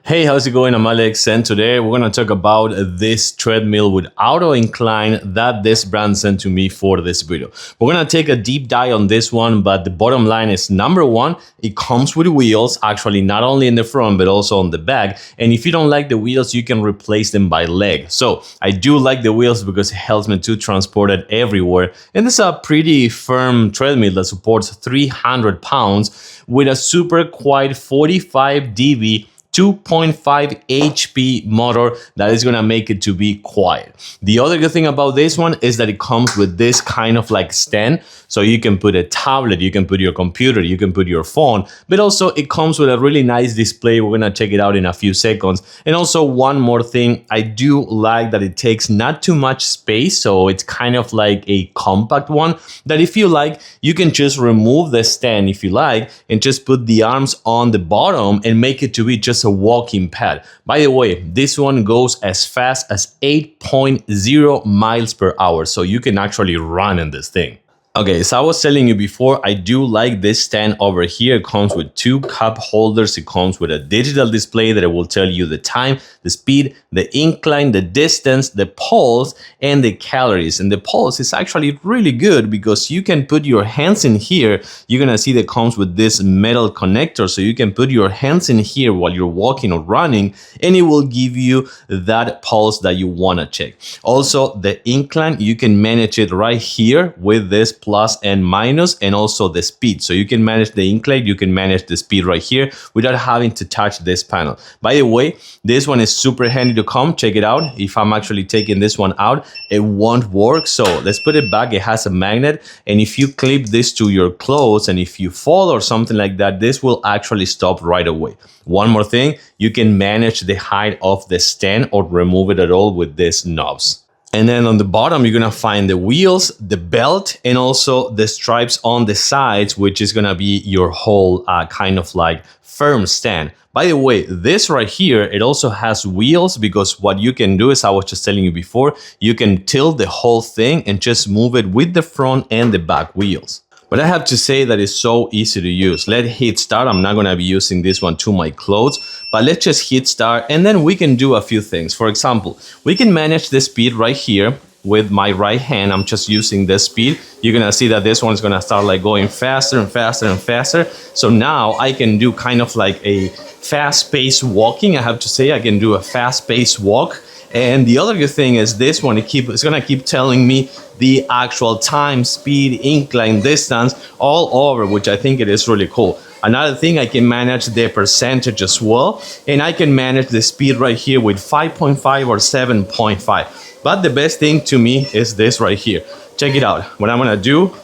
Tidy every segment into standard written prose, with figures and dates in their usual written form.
Hey, how's it going? I'm Alex, and today we're going to talk about this treadmill with auto incline that this brand sent to me for this video. We're going to take a deep dive on this one, but the bottom line is number one, it comes with wheels, actually not only in the front, but also on the back. And if you don't like the wheels, you can replace them by leg. So I do like the wheels because it helps me to transport it everywhere. And it's a pretty firm treadmill that supports 300 pounds with a super quiet 45 dB 2.5 HP motor that is gonna make it to be quiet. The other good thing about this one is that it comes with this kind of like stand, so you can put a tablet, you can put your computer, you can put your phone, but also it comes with a really nice display. We're gonna check it out in a few seconds. And also one more thing, I do like that it takes not too much space, so it's kind of like a compact one that if you like, you can just remove the stand if you like and just put the arms on the bottom and make it to be just a walking pad. By the way, this one goes as fast as 8.0 miles per hour, so you can actually run in this thing. Okay, so I was telling you before, I do like this stand over here. It comes with two cup holders. It comes with a digital display that it will tell you the time, the speed, the incline, the distance, the pulse, and the calories. And the pulse is actually really good because you can put your hands in here. You're gonna see that it comes with this metal connector, so you can put your hands in here while you're walking or running, and it will give you that pulse that you wanna check. Also, the incline, you can manage it right here with this plus and minus, and also the speed. So you can manage the incline, you can manage the speed right here without having to touch this panel. By the way, this one is super handy to come. Check it out. If I'm actually taking this one out, it won't work. So let's put it back. It has a magnet, and if you clip this to your clothes and if you fall or something like that, this will actually stop right away. One more thing, you can manage the height of the stand or remove it at all with these knobs. And then on the bottom, you're gonna find the wheels, the belt, and also the stripes on the sides, which is gonna be your whole kind of like firm stand. By the way, this right here, it also has wheels, because what you can do is, I was just telling you before, you can tilt the whole thing and just move it with the front and the back wheels. But I have to say that it's so easy to use. Let's hit start. I'm not gonna be using this one to my clothes, but let's just hit start and then we can do a few things. For example, we can manage the speed right here with my right hand. I'm just using this speed. You're gonna see that this one is gonna start like going faster and faster and faster. So now I can do kind of like a fast-paced walking. I have to say I can do a fast-paced walk. And the other good thing is this one, it's gonna keep telling me the actual time, speed, incline, distance all over, which I think it is really cool. Another thing, I can manage the percentage as well, and I can manage the speed right here with 5.5 or 7.5. But the best thing to me is this right here. Check it out. What I'm gonna do,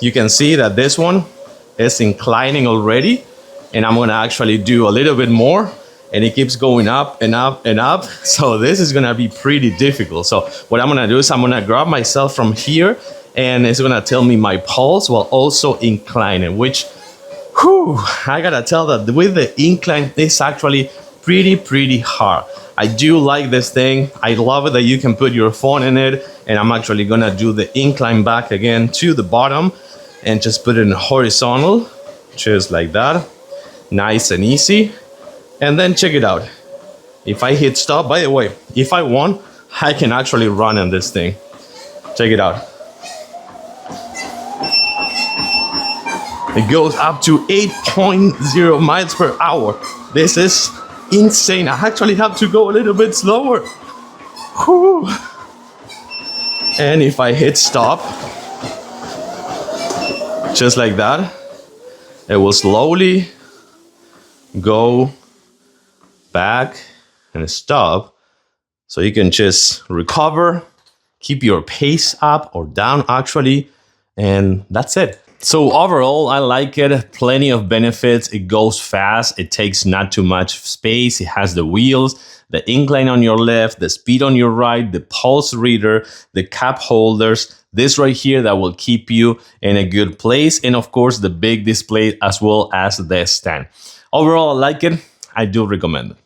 you can see that this one is inclining already, and I'm gonna actually do a little bit more, and it keeps going up and up and up. So this is gonna be pretty difficult. So what I'm gonna do is I'm gonna grab myself from here, and it's gonna tell me my pulse while also inclining, which, whew, I gotta tell that with the incline, it's actually pretty hard. I do like this thing. I love it that you can put your phone in it, and I'm actually gonna do the incline back again to the bottom and just put it in horizontal, just like that, nice and easy. And then check it out. If I hit stop, by the way, if I want, I can actually run in this thing. Check it out. It goes up to 8.0 miles per hour. This is insane. I actually have to go a little bit slower. Whew. And if I hit stop, just like that, it will slowly go back and stop, so you can just recover, keep your pace up or down actually, and that's it. So overall, I like it. Plenty of benefits. It goes fast. It takes not too much space. It has the wheels, the incline on your left, the speed on your right, the pulse reader, the cup holders, this right here that will keep you in a good place, and of course the big display as well as the stand. Overall, I like it. I do recommend it.